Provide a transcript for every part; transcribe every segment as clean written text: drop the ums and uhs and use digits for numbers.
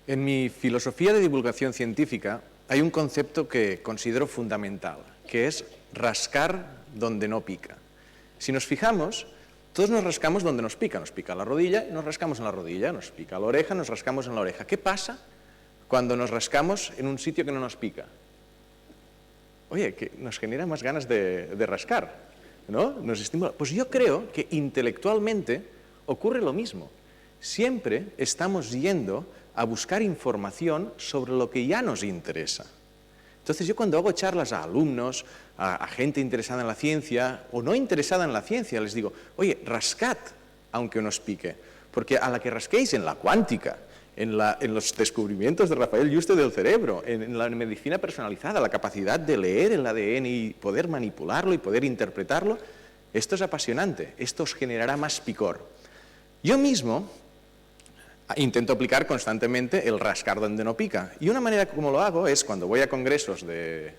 En mi filosofía de divulgación científica hay un concepto que considero fundamental, que es rascar donde no pica. Si nos fijamos, todos nos rascamos donde nos pica la rodilla y nos rascamos en la rodilla, nos pica la oreja, nos rascamos en la oreja. ¿Qué pasa cuando nos rascamos en un sitio que no nos pica? Oye, que nos genera más ganas de rascar, ¿no? Nos estimula. Pues yo creo que intelectualmente ocurre lo mismo. Siempre estamos yendo a buscar información sobre lo que ya nos interesa. Entonces yo cuando hago charlas a alumnos, a gente interesada en la ciencia o no interesada en la ciencia, les digo, oye, rascad aunque nos pique, porque a la que rasquéis en la cuántica, en los descubrimientos de Rafael Yuste del cerebro, en la medicina personalizada, la capacidad de leer el ADN y poder manipularlo y poder interpretarlo, esto es apasionante, esto os generará más picor. Yo mismo intento aplicar constantemente el rascar donde no pica. Y una manera como lo hago es cuando voy a congresos de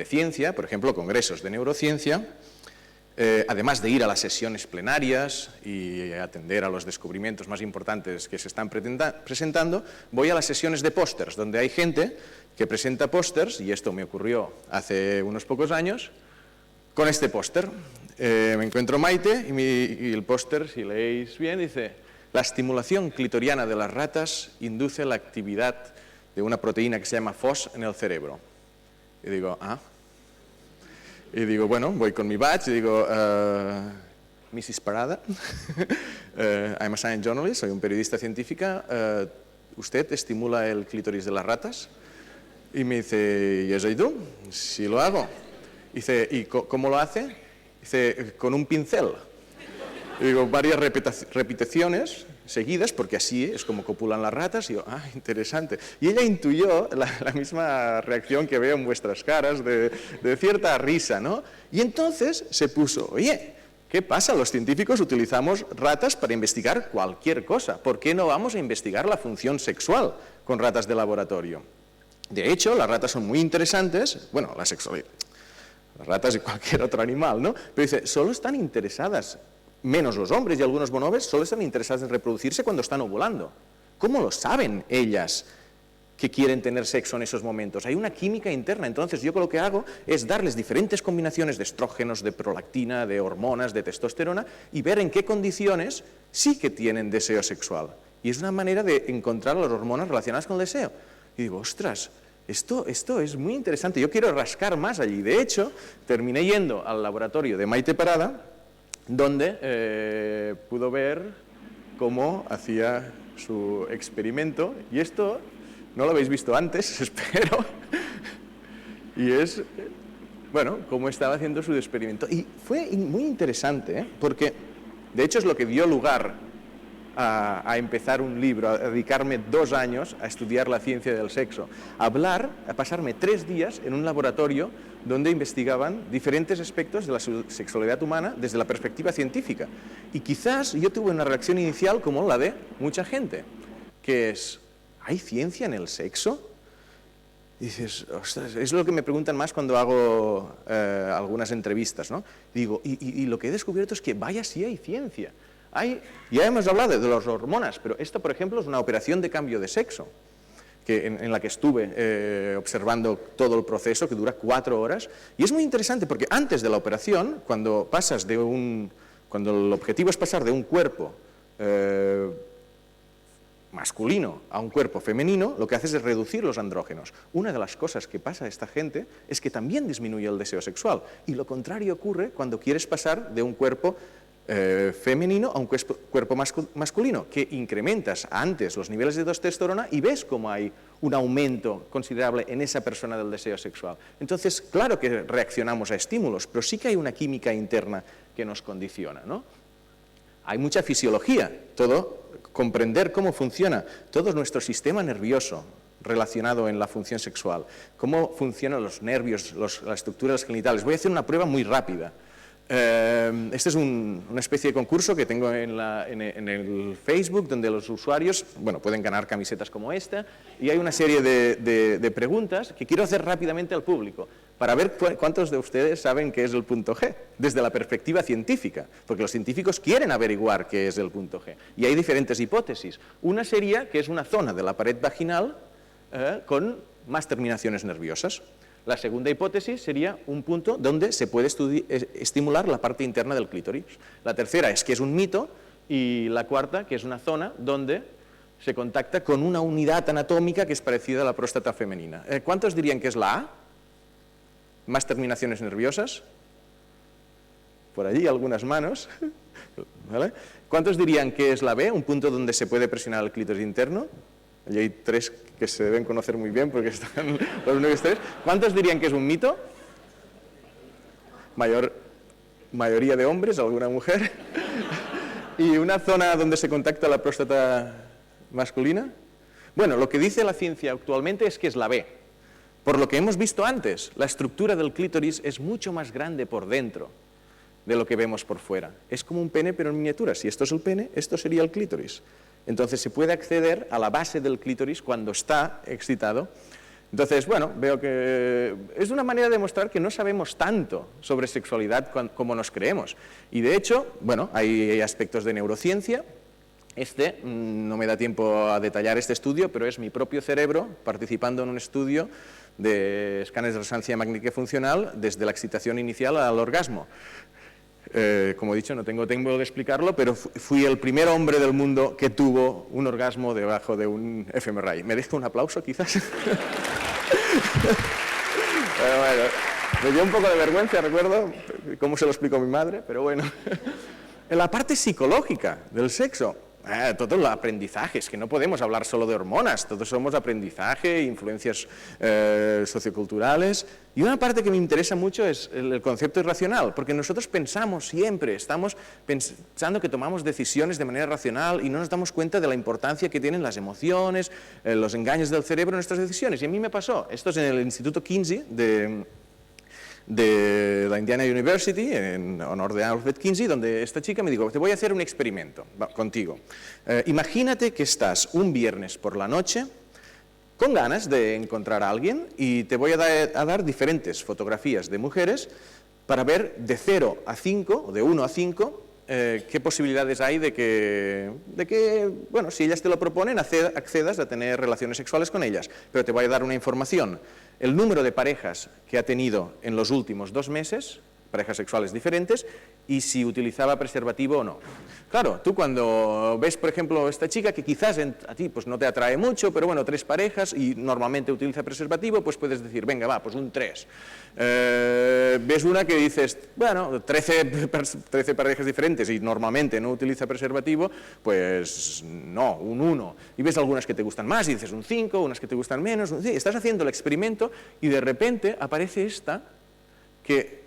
ciencia, por ejemplo, congresos de neurociencia, además de ir a las sesiones plenarias y atender a los descubrimientos más importantes que se están presentando, voy a las sesiones de pósters, donde hay gente que presenta pósters, y esto me ocurrió hace unos pocos años, con este póster. Me encuentro Maite y el póster, si leéis bien, dice: la estimulación clitoriana de las ratas induce la actividad de una proteína que se llama FOS en el cerebro. Y digo, ¿ah? Y digo, bueno, voy con mi badge y digo, Mrs. Parada, I'm a science journalist, soy un periodista científica, ¿usted estimula el clítoris de las ratas? Y me dice, yes I do, sí lo hago. Dice, ¿y cómo lo hace? Dice, con un pincel. Y digo, varias repeticiones seguidas, porque así es como copulan las ratas, y digo, ah, interesante. Y ella intuyó la misma reacción que veo en vuestras caras, de cierta risa, ¿no? Y entonces se puso, oye, ¿qué pasa? Los científicos utilizamos ratas para investigar cualquier cosa. ¿Por qué no vamos a investigar la función sexual con ratas de laboratorio? De hecho, las ratas son muy interesantes, bueno, la sexualidad, las ratas y cualquier otro animal, ¿no? Pero dice, solo están interesadas, menos los hombres y algunos bonobos, solo están interesados en reproducirse cuando están ovulando. ¿Cómo lo saben ellas que quieren tener sexo en esos momentos? Hay una química interna. Entonces yo lo que hago es darles diferentes combinaciones de estrógenos, de prolactina, de hormonas, de testosterona y ver en qué condiciones sí que tienen deseo sexual. Y es una manera de encontrar las hormonas relacionadas con el deseo. Y digo, ostras, esto es muy interesante. Yo quiero rascar más allí. De hecho, terminé yendo al laboratorio de Maite Parada, donde pudo ver cómo hacía su experimento, y esto no lo habéis visto antes, espero, y es, bueno, cómo estaba haciendo su experimento. Y fue muy interesante, porque de hecho es lo que dio lugar a empezar un libro, a dedicarme 2 años a estudiar la ciencia del sexo, a pasarme 3 días en un laboratorio donde investigaban diferentes aspectos de la sexualidad humana desde la perspectiva científica. Y quizás yo tuve una reacción inicial como la de mucha gente, que es, ¿hay ciencia en el sexo? Y dices, ostras, es lo que me preguntan más cuando hago algunas entrevistas, ¿no? Digo, y lo que he descubierto es que vaya si hay ciencia. Ya hemos hablado de las hormonas, pero esta, por ejemplo, es una operación de cambio de sexo, en la que estuve observando todo el proceso, que dura 4 horas, y es muy interesante porque antes de la operación, cuando el objetivo es pasar de un cuerpo masculino a un cuerpo femenino, lo que hace es reducir los andrógenos. Una de las cosas que pasa a esta gente es que también disminuye el deseo sexual, y lo contrario ocurre cuando quieres pasar de un cuerpo femenino a un cuerpo masculino, que incrementas antes los niveles de testosterona y ves cómo hay un aumento considerable en esa persona del deseo sexual. Entonces, claro que reaccionamos a estímulos, pero sí que hay una química interna que nos condiciona, ¿no? Hay mucha fisiología, comprender cómo funciona todo nuestro sistema nervioso relacionado en la función sexual, cómo funcionan los nervios, las estructuras genitales. Voy a hacer una prueba muy rápida. Este es una especie de concurso que tengo en el Facebook, donde los usuarios pueden ganar camisetas como esta, y hay una serie de preguntas que quiero hacer rápidamente al público, para ver cuántos de ustedes saben qué es el punto G, desde la perspectiva científica, porque los científicos quieren averiguar qué es el punto G, y hay diferentes hipótesis. Una sería que es una zona de la pared vaginal con más terminaciones nerviosas. La segunda hipótesis sería un punto donde se puede estimular la parte interna del clítoris. La tercera es que es un mito, y la cuarta que es una zona donde se contacta con una unidad anatómica que es parecida a la próstata femenina. ¿Cuántos dirían que es la A? ¿Más terminaciones nerviosas? Por allí algunas manos. ¿Vale? ¿Cuántos dirían que es la B? Un punto donde se puede presionar el clítoris interno. Allí hay tres que se deben conocer muy bien porque están los únicos tres. ¿Cuántos dirían que es un mito? Mayoría de hombres, alguna mujer. ¿Y una zona donde se contacta la próstata masculina? Bueno, lo que dice la ciencia actualmente es que es la B. Por lo que hemos visto antes, la estructura del clítoris es mucho más grande por dentro de lo que vemos por fuera. Es como un pene, pero en miniatura. Si esto es el pene, esto sería el clítoris. Entonces se puede acceder a la base del clítoris cuando está excitado. Entonces, veo que es una manera de demostrar que no sabemos tanto sobre sexualidad como nos creemos. Y de hecho, hay aspectos de neurociencia. No me da tiempo a detallar este estudio, pero es mi propio cerebro participando en un estudio de escáneres de resonancia magnética funcional desde la excitación inicial al orgasmo. Como he dicho, no tengo tiempo de explicarlo, pero fui el primer hombre del mundo que tuvo un orgasmo debajo de un fMRI. ¿Me dejo un aplauso, quizás? Me dio un poco de vergüenza, recuerdo cómo se lo explicó a mi madre, pero bueno. En la parte psicológica del sexo, todo el aprendizaje, es que no podemos hablar solo de hormonas, todos somos aprendizaje, influencias socioculturales, y una parte que me interesa mucho es el concepto irracional, porque nosotros pensamos siempre, estamos pensando que tomamos decisiones de manera racional y no nos damos cuenta de la importancia que tienen las emociones, los engaños del cerebro en nuestras decisiones, y a mí me pasó. Esto es en el Instituto Kinsey de la Indiana University, en honor de Alfred Kinsey, donde esta chica me dijo: te voy a hacer un experimento contigo. Imagínate que estás un viernes por la noche con ganas de encontrar a alguien y te voy a dar diferentes fotografías de mujeres para ver de 0 a 5, o de 1 a 5, qué posibilidades hay de que, si ellas te lo proponen, accedas a tener relaciones sexuales con ellas. Pero te voy a dar una información. El número de parejas que ha tenido en los últimos 2 meses, parejas sexuales diferentes, y si utilizaba preservativo o no. Claro, tú cuando ves, por ejemplo, esta chica que quizás a ti pues no te atrae mucho, pero 3 parejas y normalmente utiliza preservativo, pues puedes decir, venga, va, pues un 3. Ves una que dices, 13 parejas diferentes y normalmente no utiliza preservativo, pues no, un 1. Y ves algunas que te gustan más y dices un 5, unas que te gustan menos. Sí, estás haciendo el experimento y de repente aparece esta que,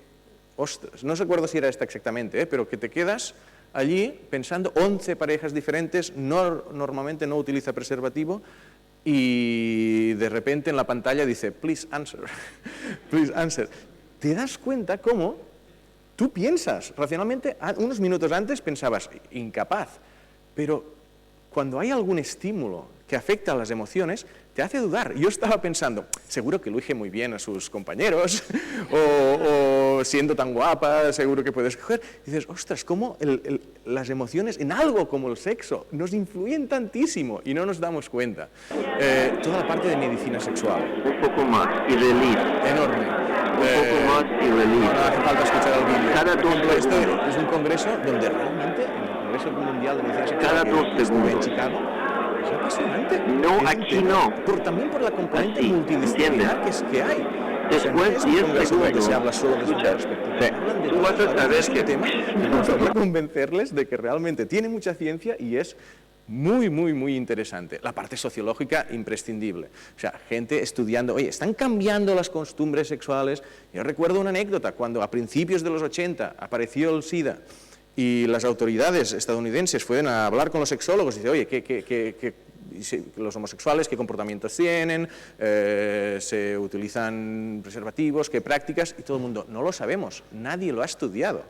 ostras, no recuerdo si era esta exactamente, pero que te quedas allí pensando 11 parejas diferentes, normalmente no utiliza preservativo, y de repente en la pantalla dice, please answer, please answer. Te das cuenta cómo tú piensas, racionalmente, unos minutos antes pensabas, incapaz, pero cuando hay algún estímulo que afecta a las emociones, te hace dudar. Yo estaba pensando, seguro que elige muy bien a sus compañeros, o siendo tan guapa, seguro que puedes coger. Y dices, ostras, cómo las emociones en algo como el sexo nos influyen tantísimo y no nos damos cuenta. Toda la parte de medicina sexual. Un poco más, y release. Enorme. Un poco más y release. No hace falta escuchar el vídeo. Cada 2 segundos. Esto es un congreso donde realmente, en el Congreso Mundial de Medicina Sexual, Cada 2 que estuve en segundos. Chicago, es apasionante. No, aquí no. También por la componente Así, multidisciplinar que hay. Después, no es 10 un congreso donde segundos. se habla solo de su Escucha. perspectiva. Hablan de Tú vas a todo. saber Es un que- tema que me gustaría convencerles de que realmente tiene mucha ciencia y es muy, muy, muy interesante. La parte sociológica, imprescindible. O sea, gente estudiando, oye, están cambiando las costumbres sexuales. Yo recuerdo una anécdota, cuando a principios de los 80 apareció el SIDA y las autoridades estadounidenses fueron a hablar con los sexólogos y dicen, oye, los homosexuales, qué comportamientos tienen, se utilizan preservativos, qué prácticas, y todo el mundo, no lo sabemos, nadie lo ha estudiado.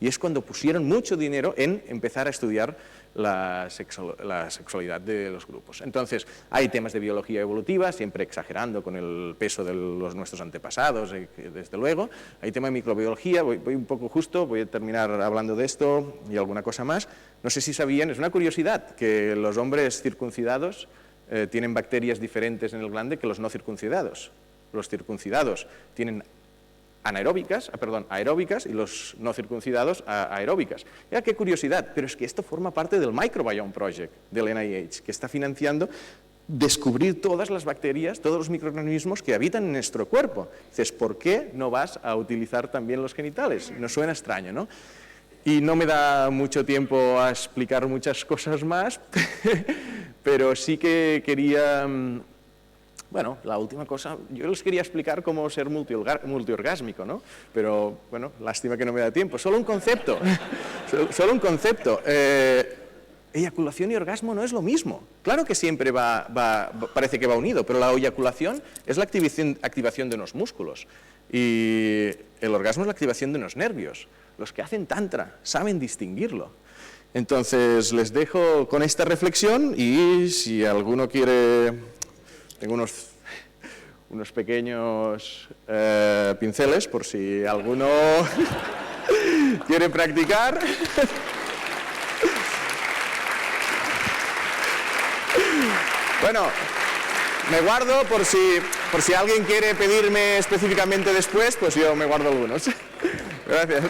Y es cuando pusieron mucho dinero en empezar a estudiar la sexualidad de los grupos. Entonces, hay temas de biología evolutiva, siempre exagerando con el peso de nuestros antepasados, desde luego. Hay tema de microbiología, voy un poco justo, voy a terminar hablando de esto y alguna cosa más. No sé si sabían, es una curiosidad, que los hombres circuncidados tienen bacterias diferentes en el glande que los no circuncidados. Los circuncidados tienen aeróbicas y los no circuncidados aeróbicas. Ya, qué curiosidad, pero es que esto forma parte del Microbiome Project del NIH, que está financiando descubrir todas las bacterias, todos los microorganismos que habitan en nuestro cuerpo. Dices, ¿por qué no vas a utilizar también los genitales? Nos suena extraño, ¿no? Y no me da mucho tiempo a explicar muchas cosas más, pero sí que quería... Bueno, la última cosa, yo les quería explicar cómo ser multiorgásmico, ¿no? Pero, bueno, lástima que no me da tiempo. Solo un concepto, solo un concepto. Eyaculación y orgasmo no es lo mismo. Claro que siempre parece que va unido, pero la eyaculación es la activación de unos músculos y el orgasmo es la activación de unos nervios. Los que hacen tantra saben distinguirlo. Entonces, les dejo con esta reflexión y si alguno quiere... Tengo unos pequeños pinceles por si alguno quiere practicar. Bueno, me guardo por si alguien quiere pedirme específicamente después, pues yo me guardo algunos. Gracias.